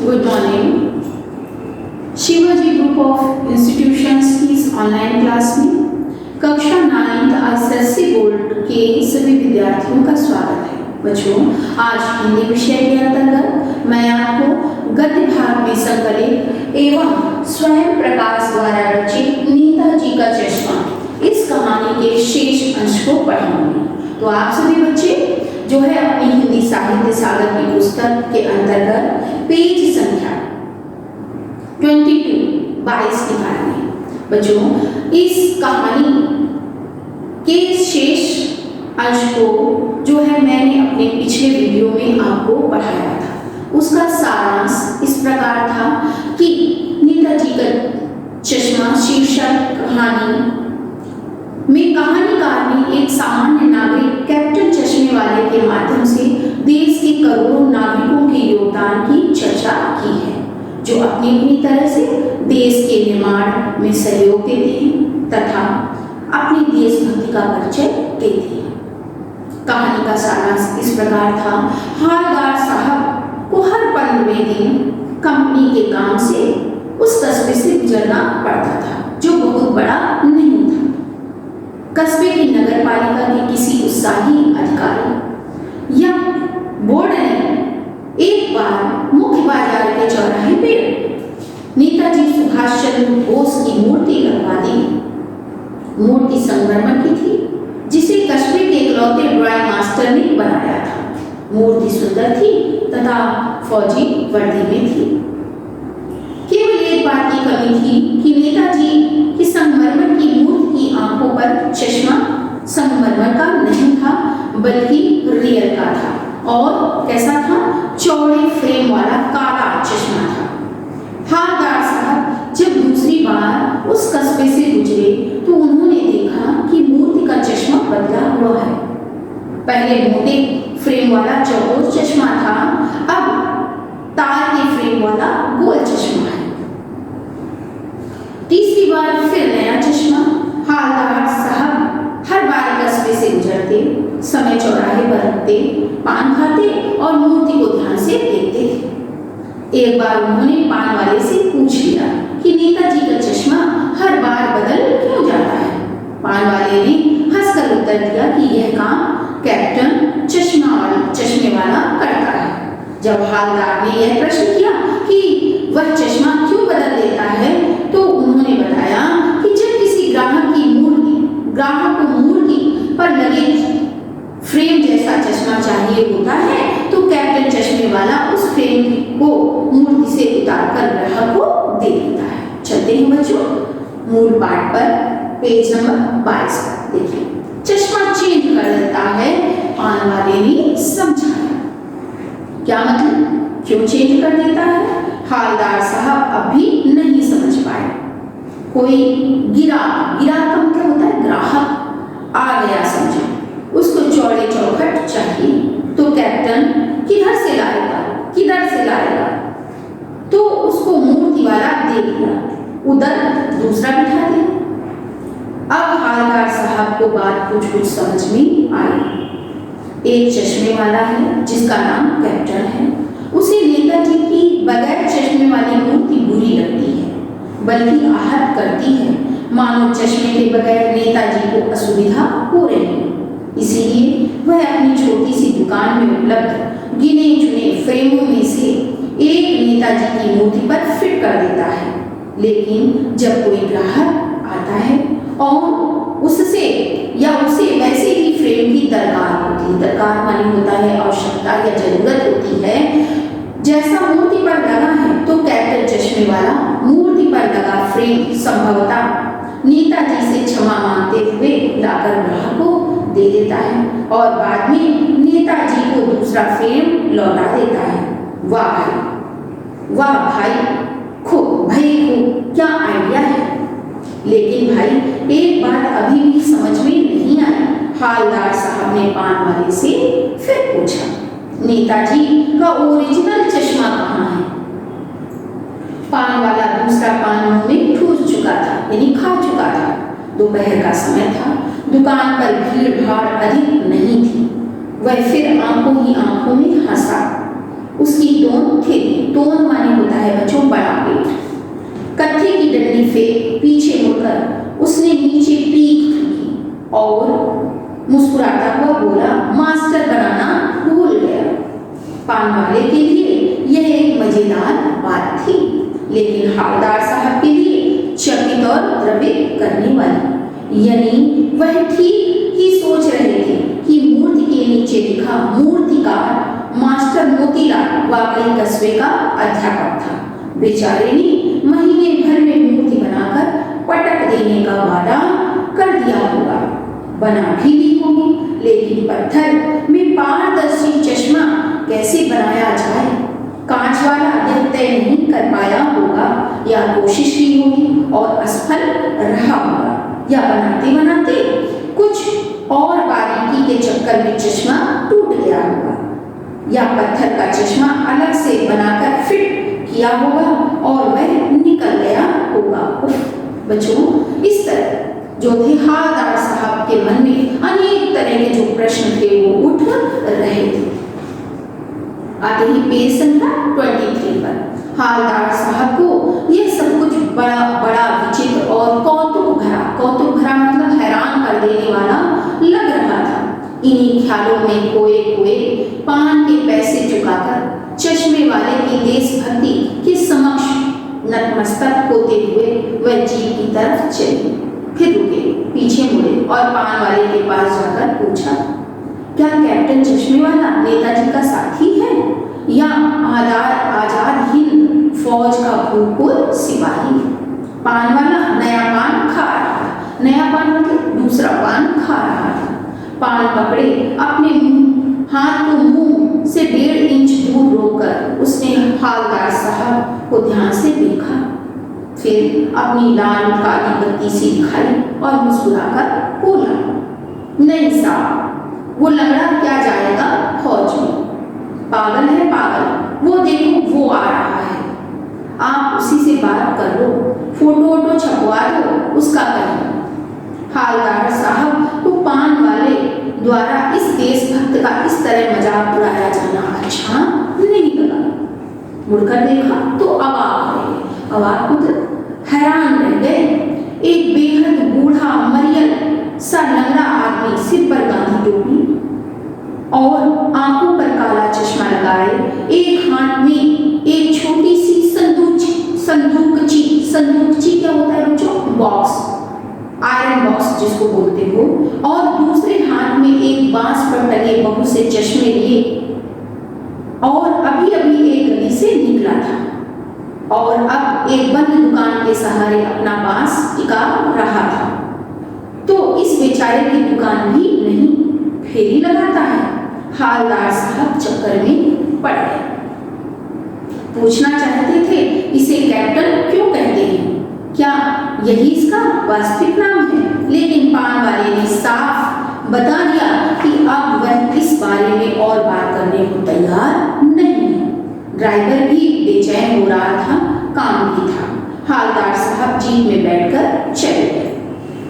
Good morning. Shivaji group of institutions की इस online class में कक्षा 9 एसएससी बोर्ड के सभी विद्यार्थियों का स्वागत है। बच्चों, आज हिंदी विषय के अंतर्गत मैं आपको गद्य भाग में संकलित एवं स्वयं प्रकाश द्वारा रचित नेताजी का चश्मा इस कहानी के शेष अंश को पढ़ाऊंगी। तो आप सभी बच्चे जो है अपनी हिंदी साहित्य सागर की पुस्तक के अंतर्गत पेज संख्या 22 निकालिए। बच्चों, इस कहानी के शेष अंश को जो है मैंने अपने पिछले वीडियो में आपको पढ़ाया था। उसका सारांश इस प्रकार था कि नेताजी का चश्मा शीर्षक कहानी में कहानीकार ने एक सामान्य नागरिक कैप्टन चश्मे वाले के माध्यम से देश के करोड़ों नागरिकों के योगदान की चर्चा की है, जो अपनी अपनी तरह से देश के निर्माण में सहयोग देते हैं तथा अपनी देशभक्ति का परिचय देते हैं। कहानी का सारांश इस प्रकार था। हालदार साहब को हर 15वें दिन कंपनी के काम से उस कस्बे से गुजरना पड़ता था, जो बहुत बड़ा नहीं था। कस्बे की नगर पालिका के किसी उत्साही अधिकारी या बोर्ड ने एक बार मुख्य बाजार के चौराहे पे नेताजी सुभाष चंद्र बोस की मूर्ति लगवा दी। मूर्ति संगमरमर की थी, जिसे कस्बे के इकलौते ड्राइंग मास्टर ने बनाया था। मूर्ति सुंदर थी तथा फौजी वर्दी में थी। केवल एक बात की कमी थी कि नेताजी की संगमरमर की मूर्ति की आंखों पर चश्मा संगमरमर का नहीं था, बल्कि रियल का था। और कैसा था? चौड़े फ्रेम वाला काला चश्मा था। हालदार साहब जब दूसरी बार उस कस्बे से गुजरे तो उन्होंने देखा कि मूर्ति का चश्मा बदला हुआ है। पहले मोटे फ्रेम वाला चौकोर चश्मा था, अब तार के फ्रेम वाला गोल चश्मा है। तीसरी बार फिर नया चश्मा। हालदार साहब हर बार कस्बे से गुजरते समय चौराहे पर रुकते, पान खाते और मूर्ति को ध्यान से देखते थे। एक बार उन्होंने पान वाले से पूछ लिया कि नेताजी का चश्मा हर बार बदल क्यों जाता है। पान वाले ने हंसकर उत्तर दिया कि यह काम कैप्टन चश्मे वाला करता है। जब हालदार ने यह प्रश्न किया कि वह चश्मा क्यों बदल देता है, तो उन्होंने बताया कि जब किसी ग्राहक को मूर्ति पर लगे फ्रेम जैसा चश्मा चाहिए होता है, तो कैप्टन चश्मे वाला उस फ्रेम को मूर्ति से उतारकर ग्राहक को दे देता है। चलते हैं बच्चों मूल पाठ पर, पेज नंबर 22 पर देखिए। चश्मा चेंज कर देता है, पान वाले ने समझाया। क्या मतलब? क्यों चेंज कर देता है? हालदार साहब अब भी नहीं समझ पाए। कोई गिराक का मतलब होता है ग्राहक आ गया समझो, उसको चौड़े चौखट चाहिए, तो कैप्टन किधर से लाएगा, तो उसको मूर्ति वाला दे दिया, उधर दूसरा बिठा दिया। अब हालदार साहब को बात कुछ समझ में आई। एक चश्मे वाला है जिसका नाम कैप्टन है, उसे नेताजी की बगैर चश्मे वाली मूर्ति बुरी लगती है, बल्कि आहत करती है, मानो चश्मे के बगैर नेताजी को असुविधा हो रही है। इसीलिए वह अपनी छोटी सी दुकान में उपलब्ध गिने चुने फ्रेमों में से एक नेताजी की मूर्ति पर फिट कर देता है। लेकिन जब कोई ग्राहक आता है और उसे वैसे ही फ्रेम की दरकार मानी होता है, आवश्यकता या जरूरत होती है, जैसा मूर्ति पर लगा है, तो कैप्टन चश्मे वाला मूर्ति पर लगा फ्रेम संभवतः नेताजी से क्षमा मांगते हुए लाकर ग्राहक को दे देता है और बाद में नेताजी को दूसरा फ्रेम लौटा देता है। वाह भाई, खूब क्या आइडिया है। लेकिन भाई एक बात अभी भी समझ में नहीं आई। हालदार साहब ने पान वाले से फिर पूछा, नेताजी का ओरिजिनल चश्मा कहाँ है? पान वाला दूसरा पान मुंह में ठूस चुका था, यानी खा चुका था। दोपहर का समय था, दुकान पर भीड़ भाड़ अधिक नहीं थी। वह फिर आंखों में हंसा। उसकी टोन तोंद माने होता है बच्चों बड़ा पेट। कत्थे की डंडी फेंक पीछे मुड़कर उसने नीचे पीक थूकी और मुस्कुराता हुआ बोला, मास्टर बनाना भूल गया। पान वाले के लिए यह एक मजेदार बात थी, लेकिन हवलदार साहब के लिए चकित और द्रवित करने वाली। यानी वह ठीक ही सोच रहे थे कि मूर्ति के नीचे लिखा मूर्तिकार मास्टर मोतीलाल वाकई कस्बे का अध्यापक था। बेचारे ने महीने भर में मूर्ति बनाकर पटक देने का वादा कर दिया होगा, बना भी दी होगी, लेकिन पत्थर में पारदर्शी चश्मा कैसे बनाया जाए, कांच वाला यह तय नहीं कर पाया होगा, या कोशिश की होगी और असफल रहा होगा, या बनाते बनाते कुछ और बारीकी के चक्कर में चश्मा टूट गया होगा, या पत्थर का चश्मा अलग से बनाकर फिट किया होगा और वह निकल गया होगा। बच्चों, इस तरह जो थे हवलदार साहब के मन में अनेक तरह के जो प्रश्न थे वो उठ रहे थे। आते ही पेज संख्या 23 पर हवलदार साहब को यह सब कुछ बड़ा बड़ा विचित्र और कौतुक भरा मतलब हैरान कर देने वाला लग रहा था। इन्हीं ख्यालों में खोए खोए पान के पैसे चुकाकर चश्मे वाले की देशभक्ति के समक्ष नतमस्तक होते हुए वह जीप की तरफ चले। फिर रुके, पीछे मुड़े और पान वाले के पास जाकर पूछा, क्या कैप्टन चश्मे वाला नेताजी का साथी है या आजाद हिंद फौज का भूतपूर्व सिपाही? पान वाला नया पान खा रहा था, नया पान मतलब दूसरा पान खा रहा था। पान पकड़े अपने हाथ को मुंह से 1.5 इंच दूर रोककर उसने हवलदार साहब को ध्यान से देखा, फिर अपनी लाल काली बत्ती सी दिखाई और मुस्कुराकर बोला, नहीं साहब, वो लंगड़ा क्या जाएगा फौज में, पागल है पागल, वो देखो वो आ रहा है, आप उसी से बात कर लो, फोटो वोटो छपवा दो उसका कहीं। हवलदार साहब को पान वाले द्वारा इस देशभक्त का इस तरह मजाक उड़ाया जाना अच्छा नहीं लगा। मुड़कर देखा तो अवाक मतलब हैरान रह गए। एक बेहद बूढ़ा मरियल सा लंगड़ा आदमी, सिर पर गांधी टोपी और आंखों पर काला चश्मा लगाए, एक हाथ में एक छोटी सी संदूकची क्या होता है बच्चों, बॉक्स, आयरन बॉक्स जिसको बोलते हो, और दूसरे हाथ में एक बांस पर टंगे बहुत से चश्मे लिए, और अभी अभी एक गली से निकला था और अब एक बंद दुकान के सहारे अपना बांस टिका रहा था। तो इस बेचारे की दुकान भी नहीं, फेरी लगाता है। हवलदार साहब चक्कर में पड़ गए। पूछना चाहते थे, इसे कैप्टन क्यों कहते हैं, क्या यही इसका वास्तविक नाम है? लेकिन पान वाले ने साफ बता दिया कि अब वह इस बारे में और बात करने को तैयार नहीं है। ड्राइवर भी बेचैन हो रहा था, काम भी था। हवलदार साहब जीप में बैठकर चले गए।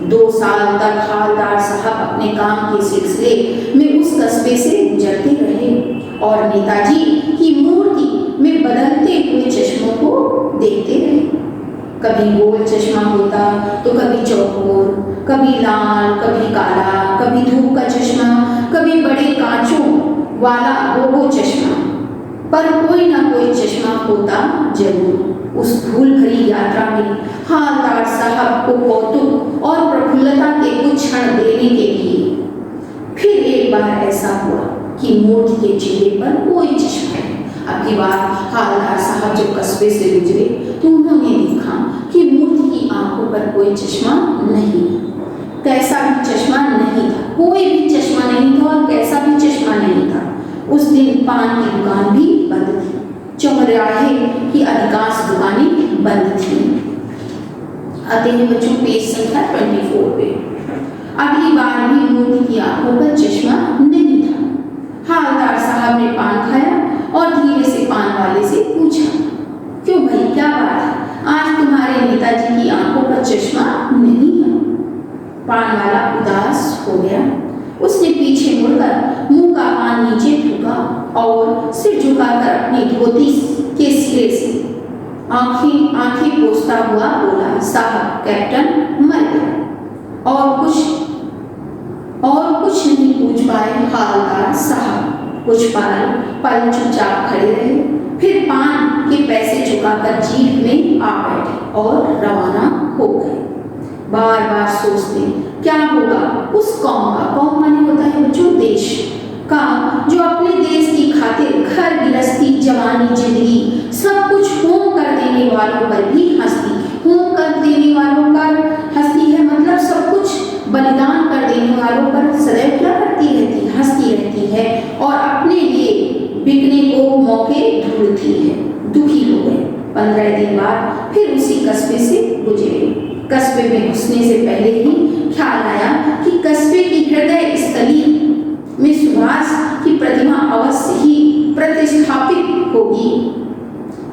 2 साल तक हवलदार साहब अपने काम के सिलसिले में उस कस्बे से गुजरते रहे और नेताजी की मूर्ति में बदलते हुए चश्मों को देखते रहे। कभी गोल चश्मा होता तो कभी चौकोर, कभी लाल, कभी काला, कभी धूप का चश्मा, कभी बड़े कांचों वाला गोगो चश्मा, पर कोई ना कोई चश्मा होता जरूर। उस धूल भरी यात्रा में हवलदार साहब को कौतुक और प्रफुल्लता के कुछ क्षण देने के लिए फिर एक बार ऐसा हुआ कि मूर्ति के चेहरे पर कोई चश्मा नहीं। अब की बार हवलदार साहब जब कस्बे से गुजरे तो उन्होंने देखा कि मूर्ति की आंखों पर कोई चश्मा नहीं, कैसा भी चश्मा नहीं था, कोई भी चश्मा नहीं था और कैसा भी चश्मा नहीं था। उस दिन पान की दुकान भी बंद थी, चौराहे की अधिकांश दुकानें बंद थी। आते हैं बच्चों पेज संख्या 24 पे। अगली बार भी मूर्ति की आंखों पर चश्मा नहीं था। हवलदार साहब ने पान खाया और धीरे से पान वाले से पूछा, क्यों भाई क्या बात है, आज तुम्हारे नेताजी की आंखों पर चश्मा नहीं है? पान वाला उदास हो गया। उसने पीछे मुड़कर मुंह का पान नीचे थूका और सिर झुकाकर अपनी धोती के सिरे से आंखें आंखें पोंछता हुआ बोला, साहब कैप्टन मर गया। और कुछ नहीं पूछ पाए हवलदार साहब। कुछ पल चुपचाप खड़े रहे, फिर पान के पैसे चुकाकर जीप में आ बैठे और रवाना हो गए। बार बार सोचते क्या होगा उस कौम का, कौम माने होता है बच्चों देश का, जो अपने देश की खातिर घर गृहस्थी जवानी जिंदगी सब कुछ होम कर देने वालों पर भी हंसती, होम कर देने वालों पर हंसती है, मतलब सब कुछ बलिदान कर देने वालों पर सदैव क्या करती रहती, हंसती रहती है और अपने लिए बिकने को मौके ढूंढती है। दुखी हो गए। 15 दिन बाद फिर उसी कस्बे से गुजरे। कस्बे में घुसने से पहले ही ख्याल आया कि कस्बे की हृदय स्थली में सुभाष की प्रतिमा अवश्य ही प्रतिष्ठापित होगी।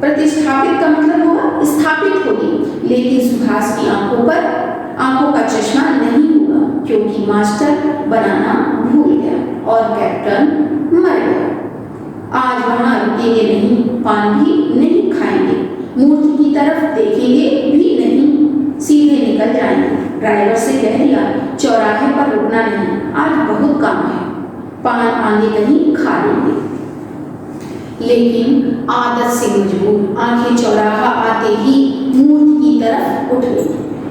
प्रतिष्ठापित का मतलब होगा स्थापित होगी, लेकिन सुभाष की आंखों का चश्मा नहीं होगा, क्योंकि मास्टर बनाना भूल गया और कैप्टन मर गया। आज वहां रुकेंगे नहीं, पान भी नहीं खाएंगे, मूर्ति की तरफ देखेंगे भी नहीं, सीधे निकल जाएंगे। ड्राइवर से कह दिया चौराहे पर रुकना नहीं, आज बहुत काम है, पान आगे कहीं खा लेंगे। लेकिन आदत से मजबूर आंखें चौराहा आते ही मूर्ति की तरफ उठ गई।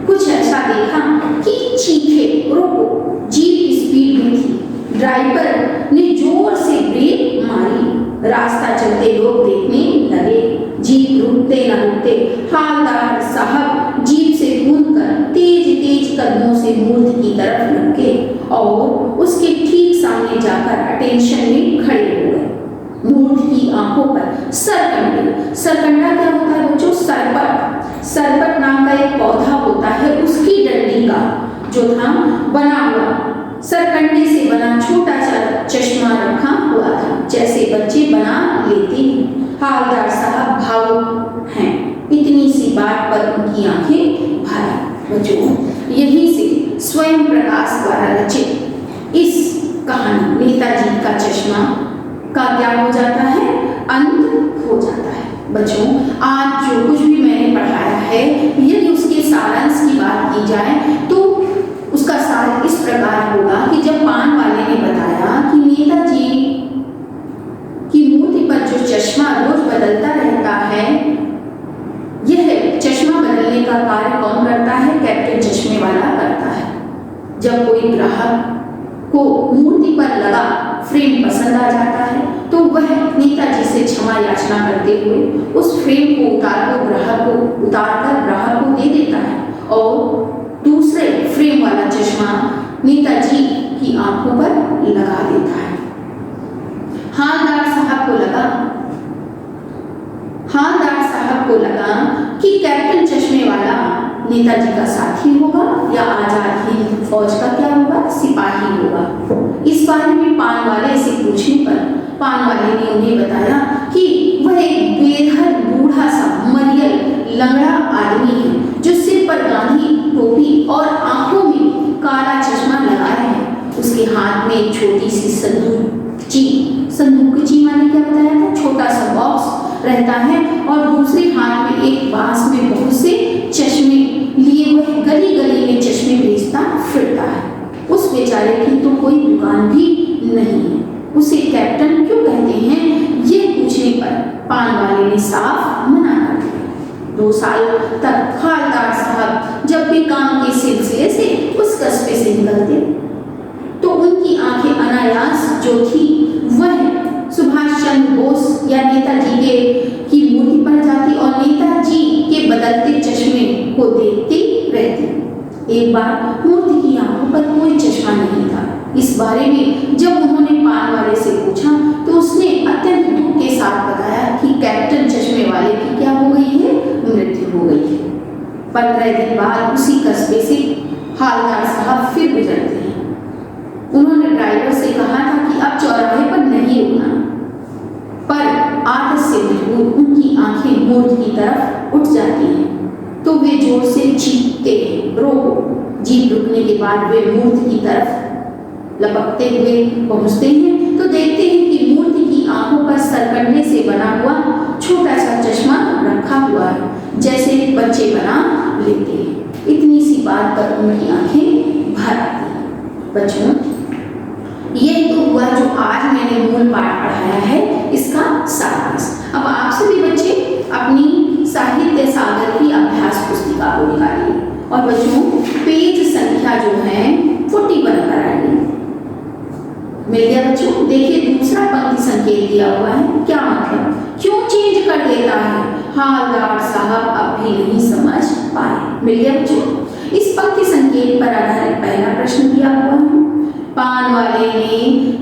कुछ ऐसा देखा कि चीखे, रोको। जीप स्पीड में थी। ड्राइवर ने जोर से ब्रेक मारी। रास्ता चलते लोग देखने लगे। जीप रुकते न रुकते हवलदार साहब जीप से कूदकर तेज तेज कदमों से मूर्ति की तरफ लगे और उसके ठीक सामने जाकर अटेंशन में खड़े हो गए। मूर्ति की आंखों पर सरकंडा, सरकंडा क्या होता है बच्चों, सरपट, सरपट नाम का एक पौधा होता है, उसकी डंडी का जो था बना हुआ सरकंडे से बना छोटा सा चश्मा रखा हुआ था, जैसे बच्चे बना लेते हैं। हवलदार साहब भावुक हैं, इतनी सी बात पर उनकी आंखें भर। बच्चों यहीं से स्वयं प्रकाश द्वारा रचित इस कहानी नेताजी का चश्मा का क्या हो जाता है, अंत हो जाता है। बच्चों आज जो कुछ भी मैंने पढ़ाया है, यदि उसके सारांश की बात की जाए तो उसका सार इस प्रकार होगा कि जब पान वाले ने बताया कि नेताजी की मूर्ति पर जो चश्मा रोज बदलता रहता है, यह चश्मा बदलने का कार्य कौन करता है, कैप्टन चश्मे वाला करता है। जब कोई ग्राहक को मूर्ति पर लगा फ्रेम पसंद आ जाता है तो वह नेताजी से क्षमा याचना करते हुए उस फ्रेम को उतारकर ग्राहक को दे देता है और दूसरे फ्रेम वाला चश्मा नेताजी की आंखों पर लगा देता है। हवलदार साहब को लगा कि कैप्टन चश्मे वाला नेताजी का साथी होगा या आजाद हिंद फौज का क्या होगा, सिपाही होगा। इस बारे में पान वाले से पूछने पर पान वाले ने उन्हें बताया कि वह एक बेधर बूढ़ा सा मरियल लंगड़ा आदमी है, जो सिर पर गांधी टोपी और आंखों में काला चश्मा लगाए है। उसके हाथ में एक छोटी सी संदूकची माने क्या बताया था, छोटा सा बॉक्स रहता है और दूसरे हाथ में एक बांस में बहुत से चश्मे लिए हुए गली गली में चश्मे बेचता फिरता है। उस बेचारे की तो कोई दुकान भी नहीं है, उसे कैप्टन क्यों कहते हैं, ये पूछने पर पान वाले ने साफ मना कर दिया। 2 साल तक हवलदार साहब जब भी काम के सिलसिले से उस कस्बे से निकलते तो उनकी आंखें अनायास जो थी वह सुभाष चंद्र बोस या नेताजी की मूर्ति पर जाती और नेताजी के बदलते चश्मे को देखती रहती। एक बार मूर्ति की आंखों पर कोई चश्मा नहीं था। इस बारे में जब उन्होंने पान वाले से पूछा तो उसने अत्यंत दुख के साथ बताया कि कैप्टन चश्मे वाले की क्या हो गई है, मृत्यु हो गई है। 15 दिन बाद उसी कस्बे से हवलदार साहब फिर गुजरते हैं। उन्होंने ड्राइवर से कहा था कि अब चौराहे पर नहीं रुकना, पर आदत से मजबूर उनकी आंखें मूर्ति की तरफ उठ जाती हैं तो वे जोर से चीखते हैं, रोको। जीप रुकने के बाद वे मूर्ति की तरफ लपकते हुए पहुंचते हैं तो देखते हैं कि मूर्ति की आंखों पर सरकंडे से बना हुआ छोटा सा चश्मा रखा हुआ है, जैसे बच्चे बना लेते हैं। इतनी सी बात पर उनकी आंखें भर आती हैं। बच्चों, ये तो हुआ जो आज मैंने मूल पाठ पढ़ाया है, इसका सारांश। अब आपसे भी बच्चे अपनी साहित्य सागर की अभ्यास पुस्तिका को निकालिए और बच्चों पेज संख्या जो है 40 पर कराइए। मिल गया बच्चों? देखिए दूसरा पंक्ति संकेत दिया हुआ है, क्या मतलब, क्यों चेंज कर देता है, हालदार साहब अब भी नहीं समझ पाए। मिल गया बच्चों? इस पंक्ति संकेत पर आधारित पहला प्रश्न दिया हुआ है, पान वाले ने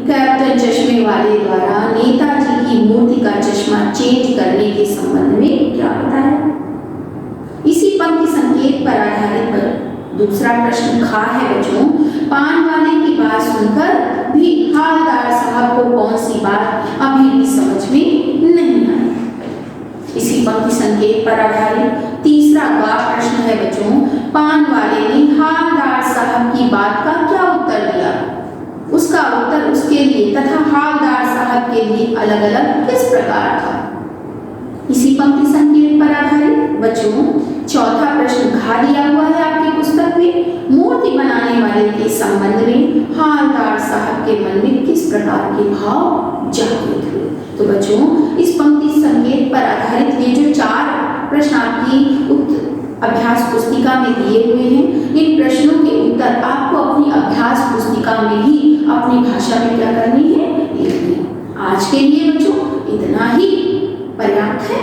कैप्टन चश्मे वाले द्वारा नेताजी की मूर्ति का चश्मा चेंज करने के संबंध में क्या बताया। इसी पंक्ति संकेत पर आधारित दूसरा प्रश्न खा है बच्चों, पान वाले की बात सुनकर भी हालदार साहब को कौन सी बात अभी भी समझ में नहीं आई। इसी पंक्ति संकेत पर आधारित तीसरा गा प्रश्न है बच्चों, पान वाले ने हालदार साहब की बात का क्या उत्तर दिया, उसका उत्तर उसके लिए तथा हालदार साहब के लिए अलग अलग किस प्रकार था। इसी पंक्ति संकेत पर आधारित बच्चों चौथा प्रश्न घा दिया हुआ है आपकी पुस्तक में, मूर्ति बनाने वाले के संबंध में हालदार साहब के मन में किस प्रकार के भाव जागृत हुए। तो बच्चों इस पंक्ति संकेत पर आधारित ये जो 4 प्रश्न आपकी अभ्यास पुस्तिका में दिए हुए हैं, इन प्रश्नों के उत्तर आपको अपनी अभ्यास पुस्तिका में ही अपनी भाषा में क्या करनी है, लिखनी। आज के लिए बच्चों इतना ही पर्याप्त है।